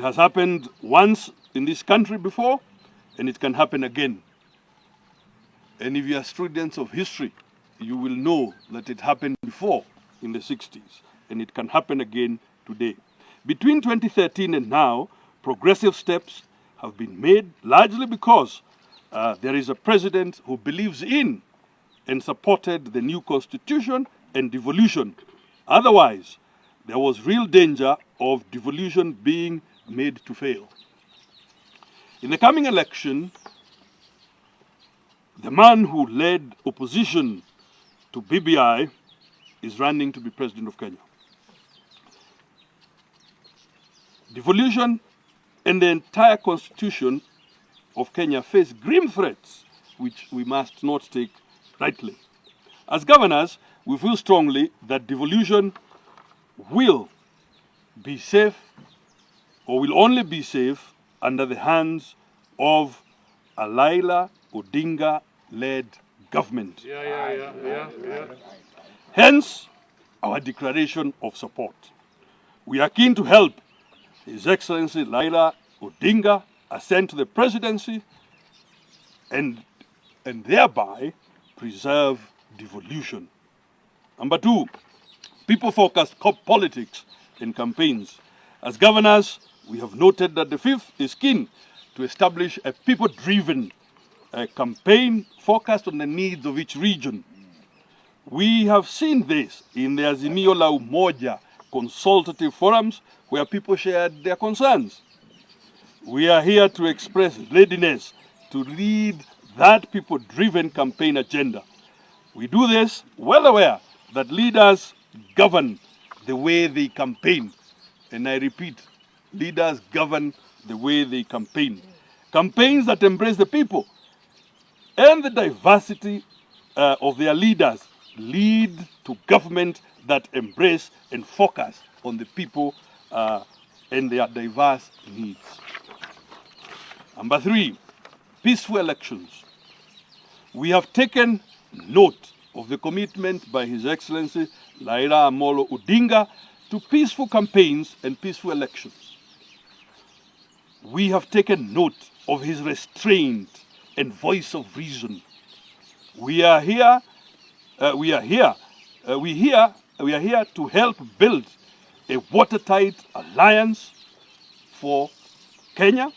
has happened once in this country before, and it can happen again. And if you are students of history, you will know that it happened before in the 60s, and it can happen again today. Between 2013 and now, progressive steps have been made, largely because there is a president who believes in and supported the new constitution and devolution. Otherwise, there was real danger of devolution being made to fail. In the coming election, the man who led opposition to BBI is running to be president of Kenya. Devolution and the entire constitution of Kenya face grim threats, which we must not take lightly. As governors, we feel strongly that devolution will be safe, or will only be safe, under the hands of a Raila Odinga-led government. Hence, our declaration of support. We are keen to help His Excellency Raila Odinga ascend to the presidency and thereby preserve devolution. Number two, people-focused politics and campaigns. As governors, we have noted that the Fifth is keen to establish a people-driven campaign focused on the needs of each region. We have seen this in the Azimio la Umoja consultative forums where people shared their concerns. We are here to express readiness to lead that people-driven campaign agenda. We do this well aware that leaders govern the way they campaign. And I repeat, leaders govern the way they campaign. Campaigns that embrace the people and the diversity of their leaders lead to government that embrace and focus on the people and their diverse needs. Number three, peaceful elections. We have taken note of the commitment by His Excellency Raila Amolo Odinga to peaceful campaigns and peaceful elections. We have taken note of his restraint and voice of reason. We are here to help build a watertight alliance for Kenya,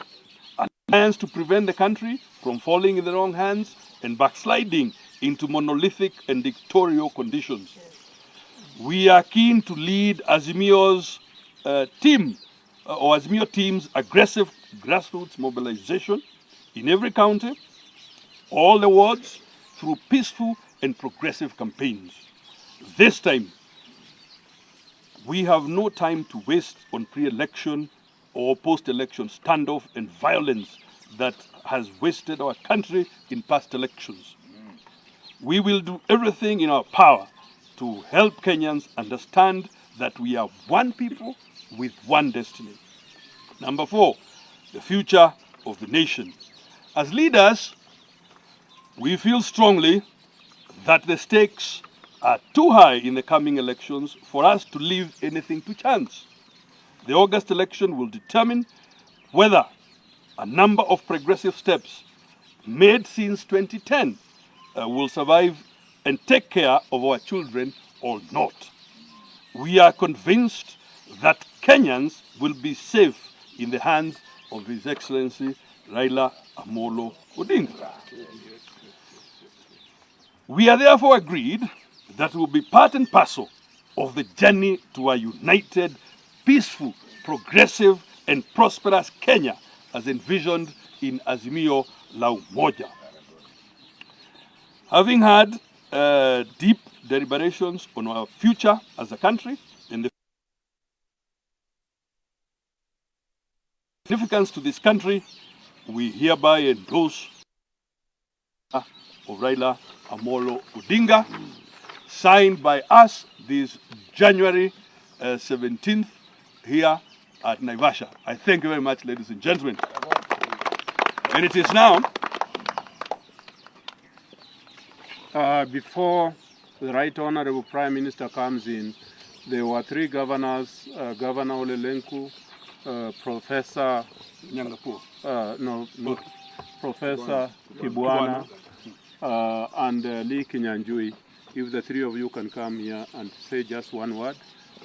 an alliance to prevent the country from falling in the wrong hands and backsliding into monolithic and dictatorial conditions. We are keen to lead Azimio's Azimio team's aggressive grassroots mobilization in every county, all the wards, through peaceful and progressive campaigns. This time, we have no time to waste on pre-election or post-election standoff and violence that has wasted our country in past elections. We will do everything in our power to help Kenyans understand that we are one people with one destiny. Number four, the future of the nation. As leaders, we feel strongly that the stakes are too high in the coming elections for us to leave anything to chance. The August election will determine whether a number of progressive steps made since 2010 will survive and take care of our children or not. We are convinced that Kenyans will be safe in the hands of His Excellency Raila Amolo Odinga. We are therefore agreed that will be part and parcel of the journey to a united, peaceful, progressive, and prosperous Kenya as envisioned in Azimio la Umoja. Having had deep deliberations on our future as a country and the significance to this country, we hereby endorse of Raila Amolo Odinga, signed by us this January 17th here at Naivasha. I thank you very much, ladies and gentlemen. And it is now. Before the Right Honorable Prime Minister comes in, there were three governors, Governor Ole Lenku, Professor Nyangapur. Professor Kibwana, and Lee Kinyanjui, if the three of you can come here and say just one word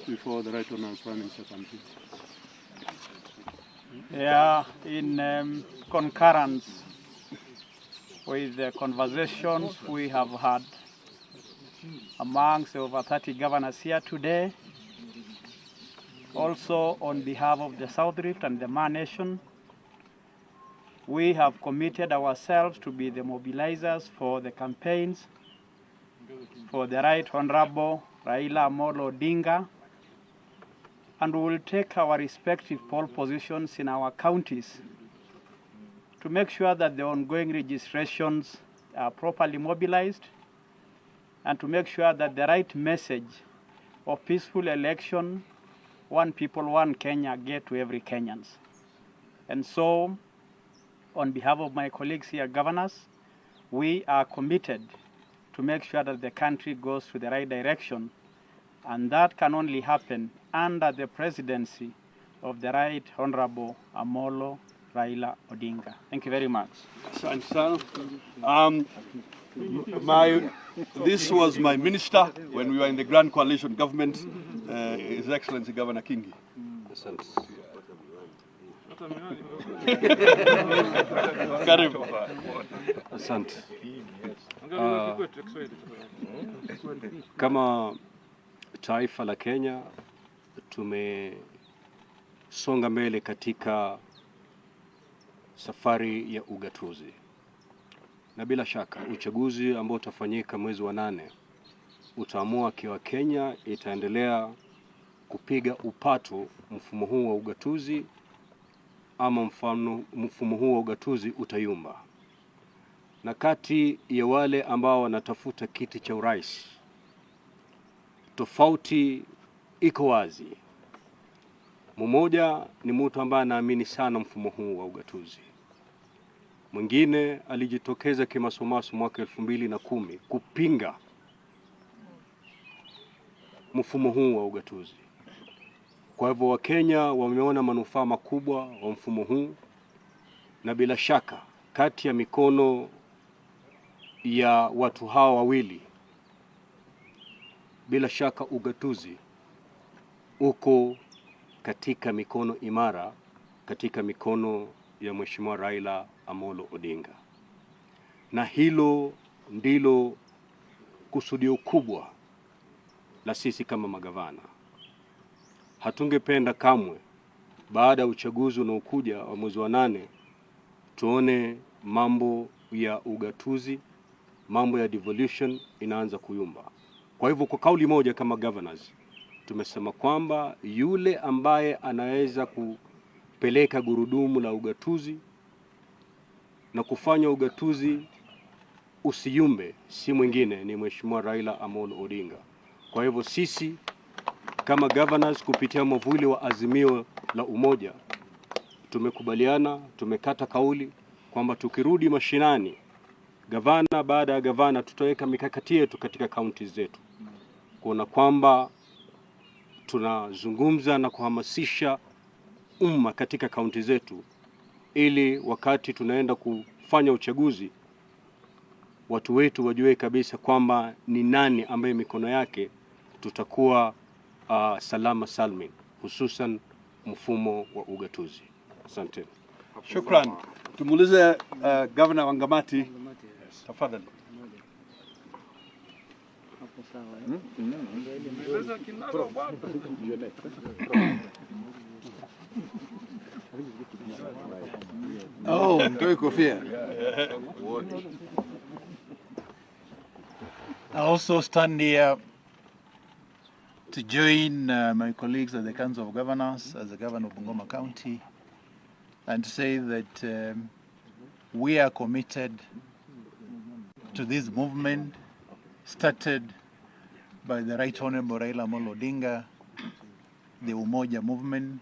before the Right Honourable Prime Minister comes in. Yeah, in concurrence with the conversations we have had amongst over 30 governors here today, also on behalf of the South Rift and the Ma Nation, we have committed ourselves to be the mobilizers for the campaigns for the Right Honorable Raila Amolo Odinga, and we will take our respective poll positions in our counties to make sure that the ongoing registrations are properly mobilized and to make sure that the right message of peaceful election, one people, one Kenya, get to every Kenyans. And so, on behalf of my colleagues here, governors, we are committed to make sure that the country goes to the right direction, and that can only happen under the presidency of the Right Honorable Amolo Raila Odinga. Thank you very much. This was my minister when we were in the Grand Coalition government, His Excellency Governor Kingi. Karibu. Asante. Kama taifa la Kenya tumesonga mbele katika safari ya ugatuzi, na bila shaka uchaguzi ambao utafanyika mwezi wa 8 utaamua kiwa Kenya itaendelea kupiga upato mfumo huu wa ugatuzi ama mfumo huu wa ugatuzi utayumba. Na kati ya wale ambao wanatafuta kiti cha urais, tofauti iko wazi. Mmoja ni mtu ambaye anaamini sana mfumo huu wa ugatuzi. Mwingine alijitokeza kimasomaso mwaka 2010 kupinga mfumo huu wa ugatuzi. Kwa hivyo Wakenya wameona manufaa makubwa wa mfumo huu, na bila shaka kati ya mikono ya watu hawa wawili, bila shaka ugatuzi uko katika mikono imara, katika mikono ya Mheshimiwa Raila Amolo Odinga. Na hilo ndilo kusudio kubwa la sisi kama magavana. Hatungependa kamwe baada ya uchaguzi unaokuja wa mwezi wa 8 tuone mambo ya ugatuzi, mambo ya devolution inaanza kuyumba. Kwa hivyo kwa kauli moja kama governors tumesema kwamba yule ambaye anaweza kupeleka gurudumu la ugatuzi na kufanya ugatuzi usiyumbe si mwingine ni Mheshimiwa Raila Amolo Odinga. Kwa hivyo sisi kama governors kupitia mwavuli wa Azimio la Umoja tumekubaliana, tumekata kauli kwamba tukirudi mashinani, gavana baada ya gavana, tutaweka mikakati yetu katika counties zetu kuona kwamba tunazungumza na kuhamasisha umma katika kaunti zetu, ili wakati tunaenda kufanya uchaguzi watu wetu wajue kabisa kwamba ni nani ambaye mikono yake tutakuwa salama salmin, hususan mfumo wa ugatuzi. Asante. Shukran. Tumuulize Governor Wangamati, tafadhali. Oh, ndio kofia. I also stand here to join my colleagues at the Council of Governors, as the Governor of Bungoma County, and to say that we are committed to this movement started by the Right Honorable Raila Amolo Odinga, the Umoja movement.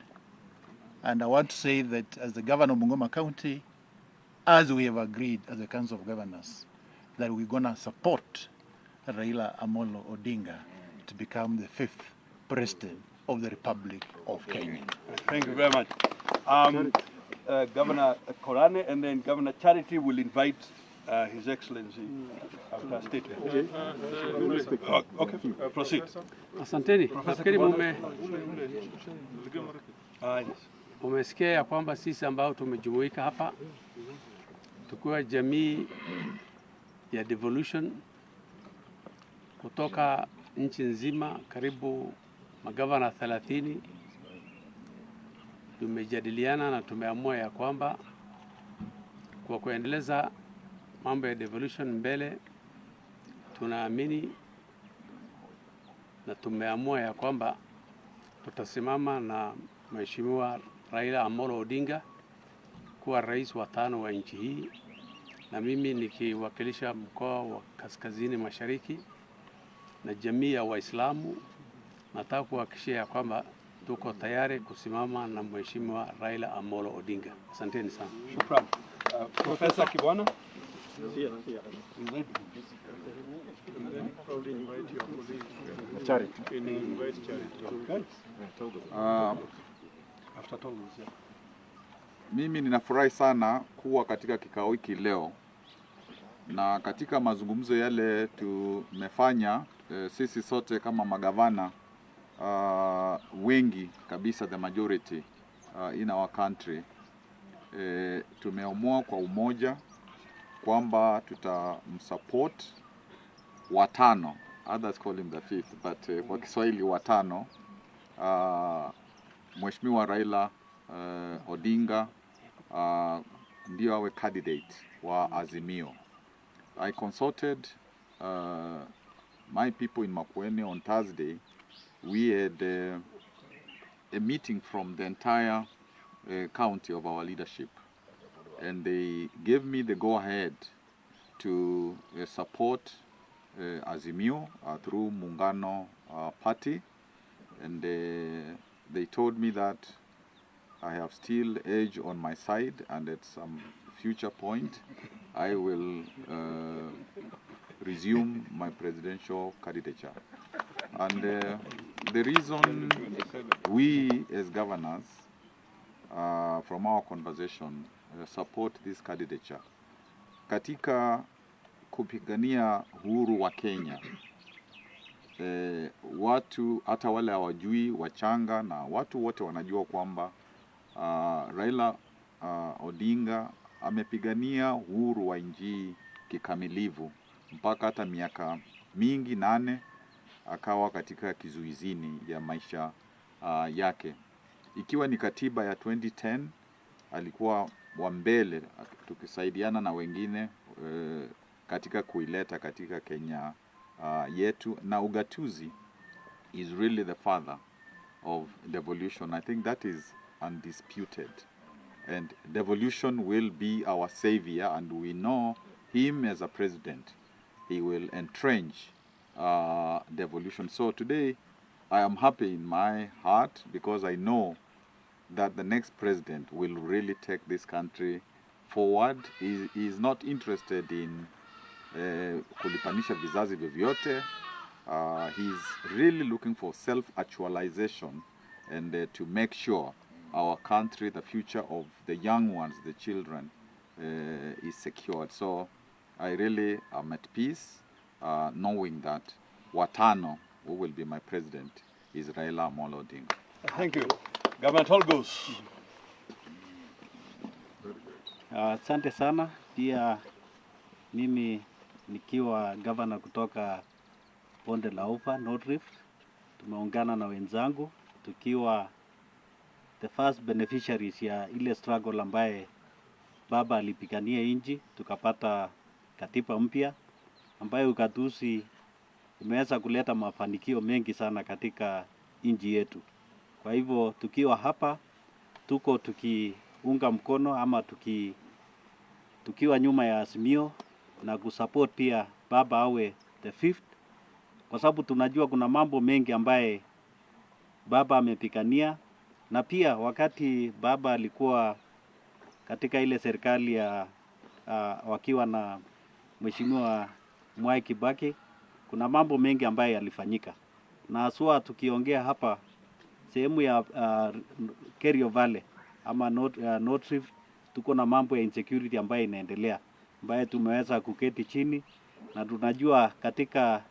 And I want to say that as the Governor of Bungoma County, as we have agreed as the Council of Governors, that we're going to support Raila Amolo Odinga to become the 5th president of the Republic of Kenya. Thank you very much. Governor Korane, and then Governor Charity will invite His Excellency after a statement. Okay, proceed. Asanteni. Nafikiri Yes. umesikia ya kwamba sisi ambao tumejumuika hapa tukiwa jamii ya devolution kutoka nchi nzima, karibu magavana 30, tumejadiliana na tumeamua ya kwamba kwa kuendeleza mambo ya devolution mbele, tunaamini na tumeamua ya kwamba tutasimama na Mheshimiwa Raila Amolo Odinga kuwa rais wa 5 wa nchi hii, na mimi nikiwakilisha mkoa wa Kaskazini Mashariki na jamii ya Waislamu, nataka kuhakikishia ya kwamba tuko tayari kusimama na Mheshimiwa Raila Amolo Odinga. Asanteni sana. Shukran. Professor Kibwana. Mimi ninafurahi sana kuwa katika kikao hiki leo, na katika mazungumzo yale tumefanya sisi sote kama magavana wengi kabisa, the majority in our country, tumeamua kwa umoja kwamba tutamsupport watano, others call him the fifth, but kwa Kiswahili watano, Mheshimiwa Raila Odinga ndio awe candidate wa Azimio. I consulted my people in Makueni on Thursday. We had a meeting from the entire county of our leadership, and they gave me the go-ahead to support Azimio through Muungano Party, and they told me that I have still edge on my side, and at some future point I will resume my presidential candidature. And the reason we as governors from our conversation support this candidature, katika kupigania uhuru wa Kenya, watu hata wale hawajui, wachanga na watu wote wanajua kwamba Raila Odinga amepigania uhuru wa nchi kikamilivu mpaka hata miaka mingi 8 akawa katika kizuizini ya maisha yake. Ikiwa ni katiba ya 2010 alikuwa wa mbele tukisaidiana na wengine katika kuileta katika Kenya yetu, na ugatuzi is really the father of devolution. I think that is undisputed, and devolution will be our savior, and we know him as a president. He will entrench devolution. So today I am happy in my heart because I know that the next president will really take this country forward. He is not interested in kulipanisha vizazi vyovyote. He's really looking for self-actualization and to make sure our country, the future of the young ones, the children, is secured. So I really am at peace knowing that watano, who will be my president, is Raila Amolo Odinga. Thank you. Governor Tolgos. Asante sana. Pia mimi nikiwa governor kutoka Bonde la Ufa, North Rift, tumeungana na wenzangu tukiwa the first beneficiaries ya ile struggle ambaye baba alipigania nchi, tukapata katiba mpya ambayo ugatuzi imeweza kuleta mafanikio mengi sana katika nchi yetu. Kwa hivyo tukiwa hapa tuko tukiunga mkono ama tukiwa nyuma ya Azimio na kusupport pia baba awe the fifth, kwa sababu tunajua kuna mambo mengi ambaye baba amepigania, na pia wakati baba alikuwa katika ile serikali ya wakiwa na Mheshimiwa Mwai Kibaki, kuna mambo mengi ambaye yalifanyika, na haswa tukiongea hapa sehemu ya Kerio Valley ama North Rift, tuko na mambo ya insecurity ambayo inaendelea, ambayo tumeweza kuketi chini na tunajua katika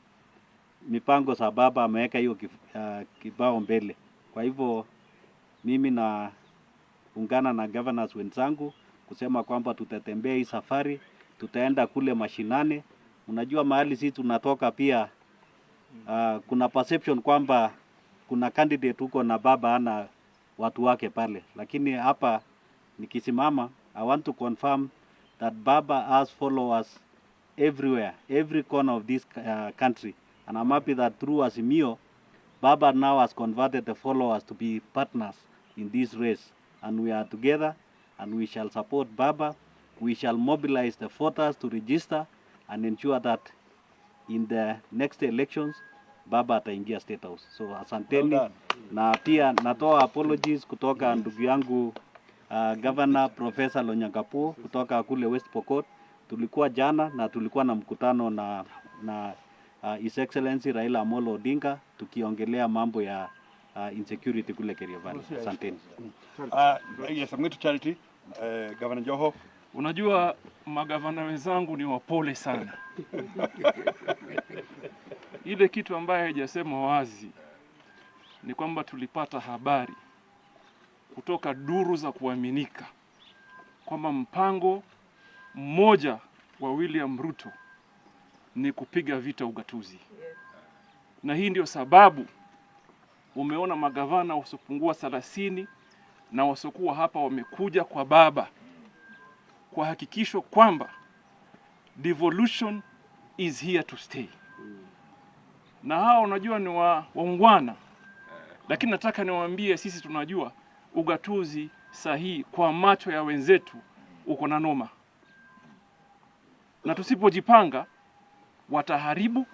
mipango za baba ameweka hiyo kibao mbele. Kwa hivyo mimi naungana na governors wenzangu kusema kwamba tutatembea hii safari, tutaenda kule mashinani. Unajua mahali sisi tunatoka pia kuna perception kwamba kuna candidate huko na baba ana watu wake pale, lakini hapa nikisimama, I want to confirm that baba has followers everywhere, every corner of this country, and I'm happy that through Azimio, baba now has converted the followers to be partners in this race, and we are together and we shall support baba. We shall mobilize the voters to register and ensure that in the next elections baba ataingia State House. So asanteni. Well, na pia natoa apologies kutoka ndugu yangu Governor Professor Lonyangapuo kutoka kule West Pokot. Tulikuwa jana na tulikuwa na mkutano na His Excellency Raila Amolo Odinga tukiongelea mambo ya insecurity kule Kerio Valley. Asanteni. Yes, I'm going to Charity. Governor Joho. Unajua magavana wenzangu ni wapole sana. Ile kitu ambaye haijasema wazi ni kwamba tulipata habari kutoka duru za kuaminika kwamba mpango mmoja wa William Ruto ni kupiga vita ugatuzi. Na hii ndio sababu umeona magavana wasiopungua 30 na wasokuwa hapa wamekuja kwa baba kwa hakikisho kwamba devolution is here to stay. Na hao unajua ni waungwana, lakini nataka niwaambie sisi tunajua ugatuzi sahihi kwa macho ya wenzetu uko na noma. Na tusipojipanga wataharibu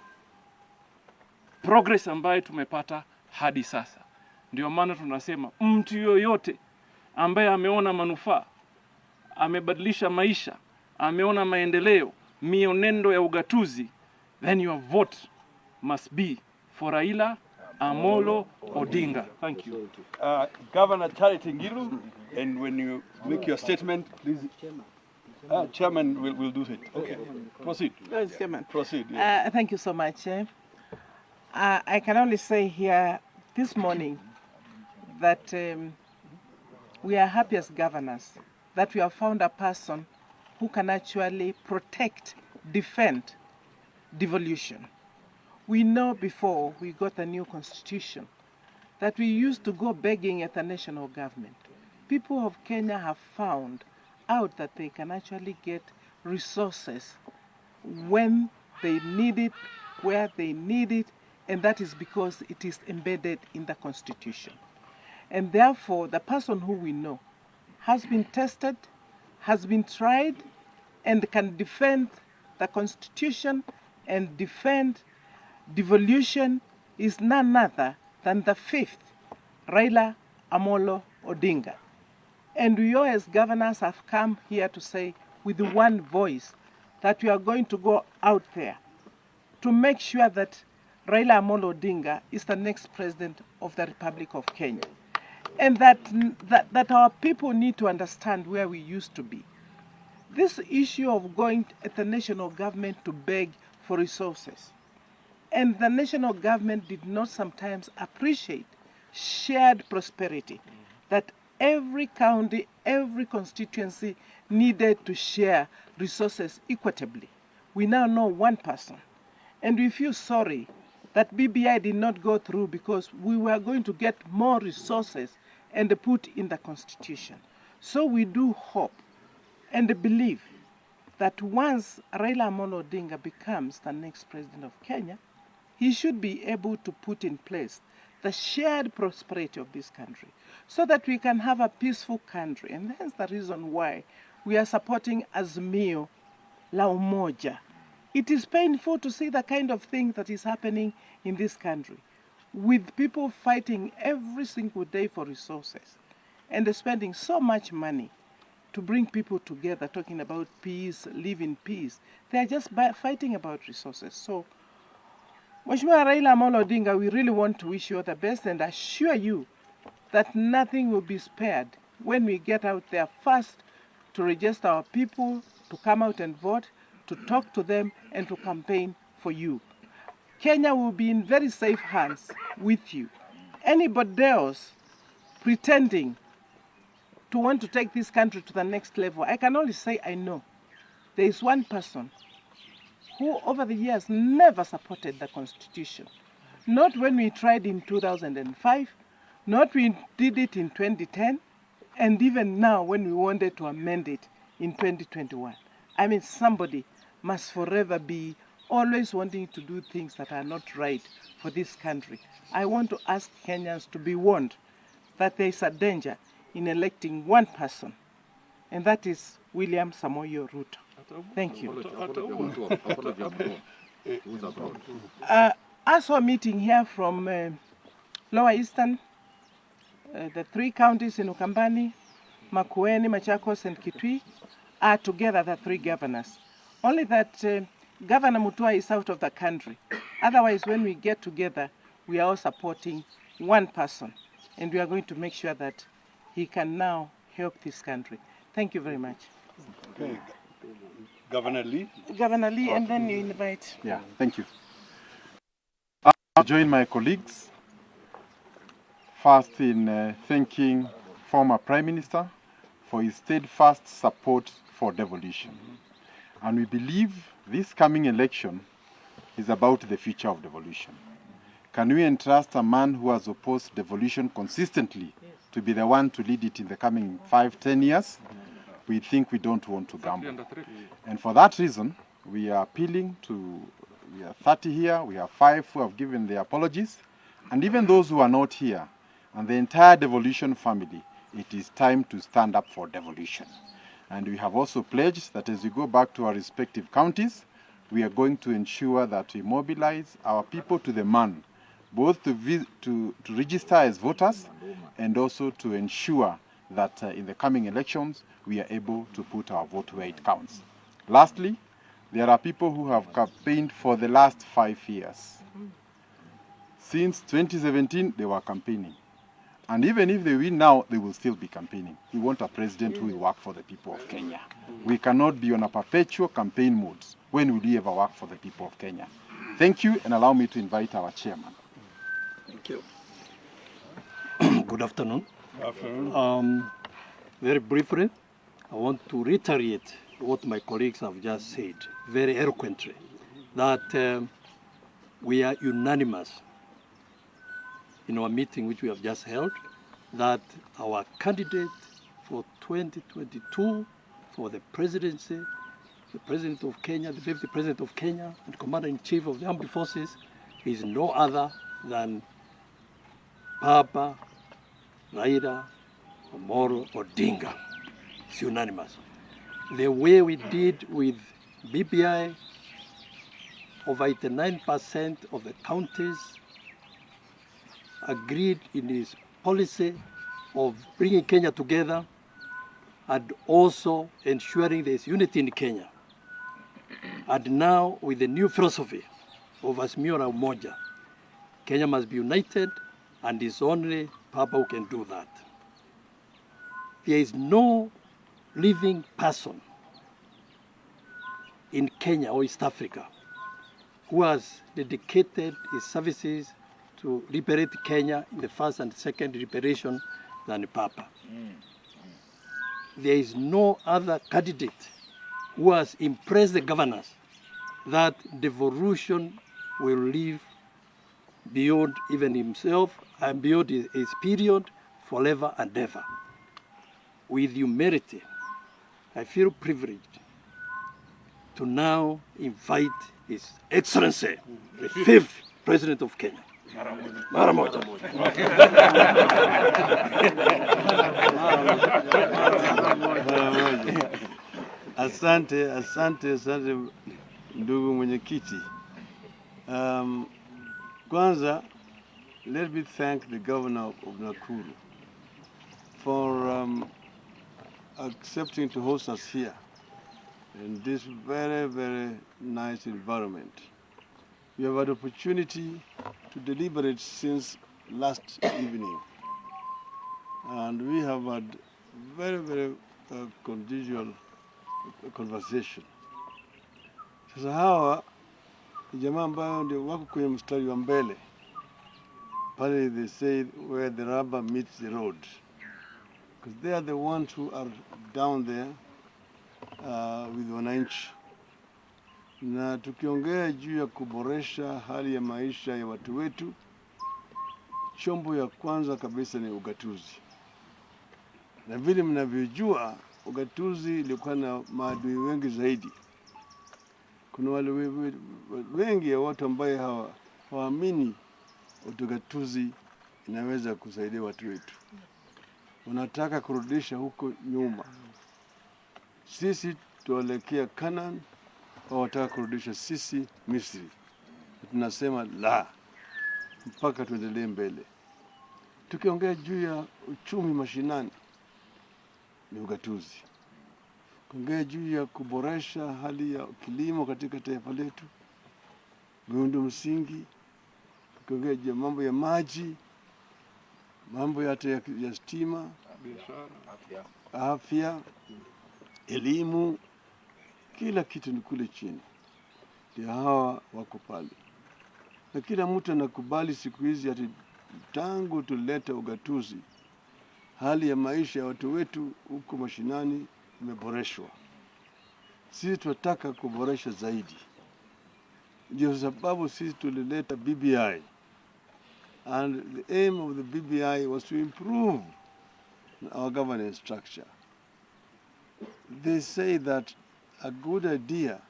progress ambayo tumepata hadi sasa. Ndio maana tunasema mtu yoyote ambaye ameona manufaa, amebadilisha maisha, ameona maendeleo, mionendo ya ugatuzi, then your vote must be for Raila Amolo Odinga. Thank you. Governor Charity Ngilu, and when you make your statement, please. Chairman will do it. Okay. Proceed. Chairman. Proceed. Yeah. Thank you so much. I can only say here this morning that we are happy as governors that we have found a person who can actually protect, defend devolution. We know before we got a new constitution that we used to go begging at the national government. People of Kenya have found out that they can actually get resources when they need it, where they need it, and that is because it is embedded in the constitution. And therefore, the person who we know has been tested, has been tried, and can defend the constitution and defend devolution is none other than the 5th, Raila Amolo Odinga. And we all as governors have come here to say with one voice that we are going to go out there to make sure that Raila Amolo Odinga is the next president of the Republic of Kenya. And that our people need to understand where we used to be. This issue of going at the national government to beg for resources, and the national government did not sometimes appreciate shared prosperity, that every county, every constituency needed to share resources equitably. We now know one person, and we feel sorry that BBI did not go through because we were going to get more resources and put in the constitution. So we do hope and believe that once Raila Amolo Odinga becomes the next president of Kenya, he should be able to put in place the shared prosperity of this country so that we can have a peaceful country. And hence the reason why we are supporting Azimio la Umoja. It is painful to see the kind of thing that is happening in this country, with people fighting every single day for resources and spending so much money to bring people together, talking about peace, live in peace. They are just fighting about resources. So, Mheshimiwa Raila Amolo Odinga, we really want to wish you all the best and assure you that nothing will be spared when we get out there first to register our people, to come out and vote, to talk to them, and to campaign for you. Kenya will be in very safe hands with you. Anybody else pretending to want to take this country to the next level, I can only say I know. There is one person who over the years never supported the Constitution. Not when we tried in 2005, not when we did it in 2010, and even now when we wanted to amend it in 2021. I mean, somebody must forever be always wanting to do things that are not right for this country. I want to ask Kenyans to be warned that there is a danger in electing one person, and that is William Samoei Ruto. Thank you. As we're meeting here from Lower Eastern, the three counties in Ukambani, Makueni, Machakos, and Kitui are together the three governors. Only that Governor Mutua is out of the country. Otherwise, when we get together, we are all supporting one person, and we are going to make sure that he can now help this country. Thank you very much. Okay. Governor Lee? Governor Lee, and then you invite. Yeah, thank you. I'll join my colleagues first in thanking former Prime Minister for his steadfast support for devolution. And we believe this coming election is about the future of devolution. Can we entrust a man who has opposed devolution consistently to be the one to lead it in the coming 5-10 years? We think we don't want to gamble. And for that reason, we are appealing to, we are 30 here, we have 5 who have given their apologies, and even those who are not here, and the entire devolution family, it is time to stand up for devolution. And we have also pledged that as we go back to our respective counties, we are going to ensure that we mobilize our people to the man, both to register as voters and also to ensure that in the coming elections, we are able to put our vote where it counts. Lastly, there are people who have campaigned for the last 5 years. Since 2017, they were campaigning. And even if they win now, they will still be campaigning. We want a president who will work for the people of Kenya. We cannot be on a perpetual campaign mode. When will we ever work for the people of Kenya? Thank you, and allow me to invite our chairman. Thank you. Good afternoon. Good afternoon. Very briefly, I want to reiterate what my colleagues have just said, very eloquently, that we are unanimous in our meeting which we have just held, that our candidate for 2022 for the presidency, the President of Kenya, the Deputy President of Kenya, and Commander-in-Chief of the Armed Forces is no other than Papa Raila Amolo Odinga. It's unanimous. The way we did with BBI, over 89% of the counties agreed in his policy of bringing Kenya together and also ensuring there is unity in Kenya. And now with the new philosophy of Azimio la Umoja, Kenya must be united, and it's only Papa who can do that. There is no living person in Kenya or East Africa who has dedicated his services to liberate Kenya in the first and second liberation than Papa. There is no other candidate who has impressed the governors that devolution will live beyond even himself and beyond his period forever and ever. With humility, I feel privileged to now invite His Excellency, the 5th President of Kenya. Mara moja. Asante ndugu mwenyekiti. Kwanza, let me thank the governor of Nakuru for accepting to host us here in this very, very nice environment. We have had opportunity to deliberate since last evening. and we have had very conditional conversation. Sasa hawa ni jamaa ambao ndio wako kwenye mstari wa mbele pale, they say where the rubber meets the road, because they are the ones who are down there with wananchi. Na tukiongea juu ya kuboresha hali ya maisha ya watu wetu, chombo ya kwanza kabisa ni ugatuzi. Na vile mnavyojua, ugatuzi ilikuwa na maadui wengi zaidi. Kuna wale wengi ya watu ambaye hawaamini ugatuzi inaweza kusaidia watu wetu. Unataka kurudisha huko nyuma. Sisi tuelekea Canaan, au wataka kurudisha sisi Misri. Tunasema la, mpaka tuendelee mbele. Tukiongea juu ya uchumi mashinani ni ugatuzi. Kuongea juu ya kuboresha hali ya kilimo katika taifa letu, miundo msingi, kuongea juu ya mambo ya maji, mambo ya stima, afya, elimu, kila kitu ni kule chini. Ndio hawa wako pale. Na kila mtu anakubali siku hizi ati tangu tuleta ugatuzi, hali ya maisha ya watu wetu huko mashinani imeboreshwa. Sisi tunataka kuboresha zaidi. Ndio sababu sisi tulileta BBI. And the aim of the BBI was to improve our governance structure. They say that a good idea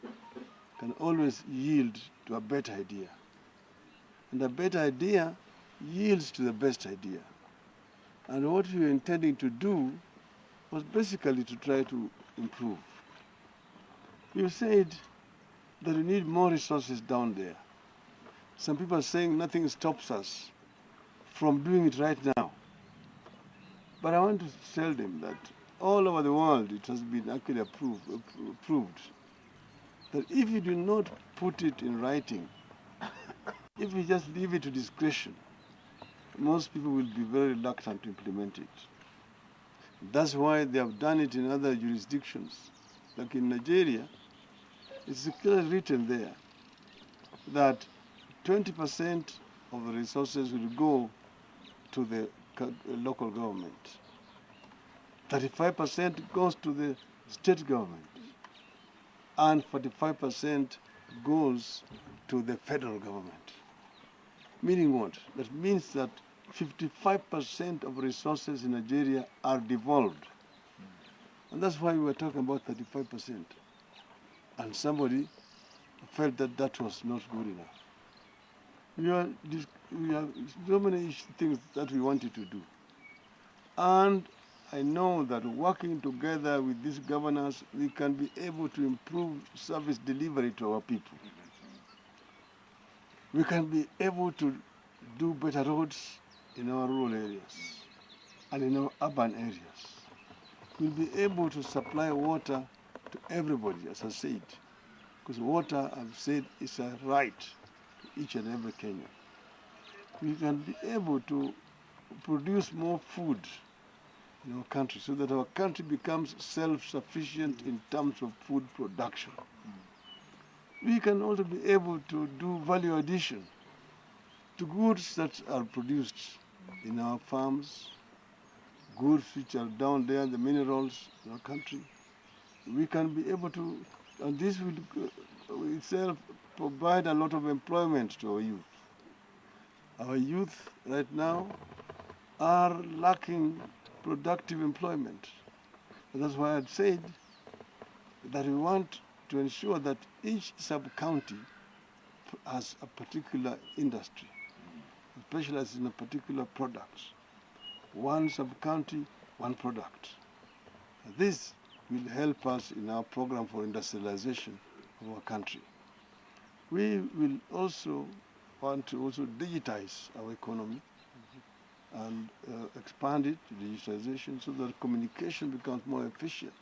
can always yield to a better idea. And a better idea yields to the best idea. And what we were intending to do was basically to try to improve. You said that we need more resources down there. Some people are saying nothing stops us from doing it right now. But I want to tell them that all over the world it has been actually approved that if you do not put it in writing, if you just leave it to discretion, most people will be very reluctant to implement it. That's why they have done it in other jurisdictions. Like in Nigeria, it's clearly written there that 20% of the resources will go to the local government. 35% goes to the state government. And 45% goes to the federal government. Meaning what? That means that 55% of resources in Nigeria are devolved. And that's why we were talking about 35%. And somebody felt that that was not good enough. We have so many things that we wanted to do. And I know that working together with these governors, we can be able to improve service delivery to our people. We can be able to do better roads in our rural areas and in our urban areas. We'll be able to supply water to everybody, as I said, because water, I've said, is a right to each and every Kenyan. We can be able to produce more food in our country so that our country becomes self-sufficient in terms of food production. We can also be able to do value addition to goods that are produced in our farms, goods which are down there, the minerals in our country. We can be able to, and this will itself provide a lot of employment to our youth. Our youth right now are lacking productive employment. And that's why I said that we want to ensure that each sub-county has a particular industry, specializes in a particular product. One sub-county, one product. This will help us in our program for industrialization of our country. We will also want to digitize our economy and expand it to digitization so that communication becomes more efficient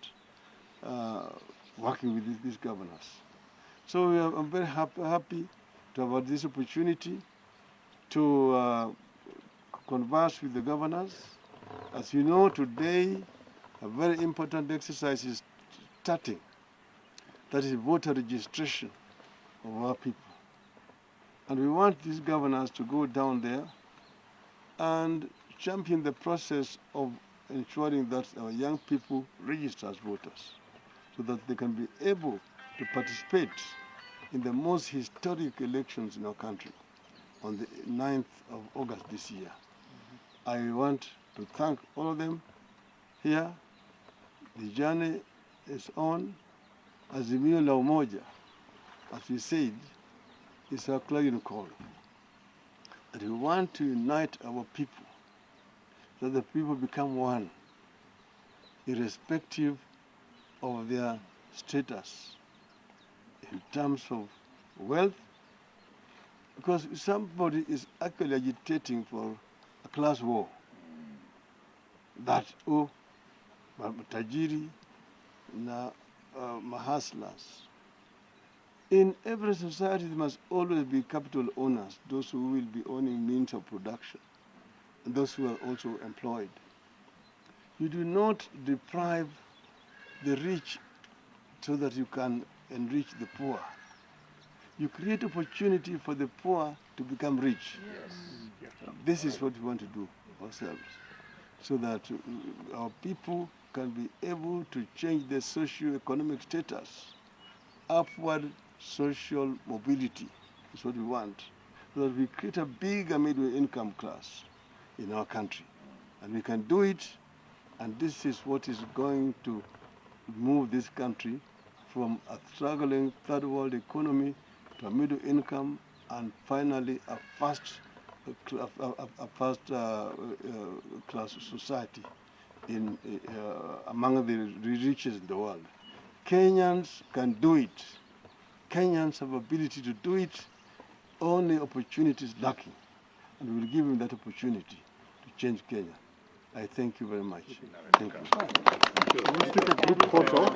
working with these governors. So I'm very happy to have had this opportunity to converse with the governors As you know, today, a very important exercise is starting. That is voter registration of our people. And we want these governors to go down there and champion the process of ensuring that our young people register as voters so that they can be able to participate in the most historic elections in our country on the 9th of August this year. I want to thank all of them here. The journey is on. Azimio la Umoja, as we said, is our clarion call. That we want to unite our people, so that the people become one, irrespective of their status in terms of wealth, because somebody is actually agitating for a class war, that matajiri na mahaslas. In every society there must always be capital owners, those who will be owning means of production, and those who are also employed. You do not deprive the rich so that you can enrich the poor. You create opportunity for the poor to become rich. Yes. This is what we want to do ourselves, so that our people can be able to change their socio-economic status. Upward social mobility is what we want, so that we create a bigger middle income class in our country. And we can do it, and this is what is going to move this country from a struggling third world economy to a middle income, and finally a first class society in among the richest in the world. Kenyans can do it. Kenyans have ability to do it. Only opportunity is lacking, and we will give them that opportunity to change Kenya. I thank you very much. Thank you. Let's take a group photo.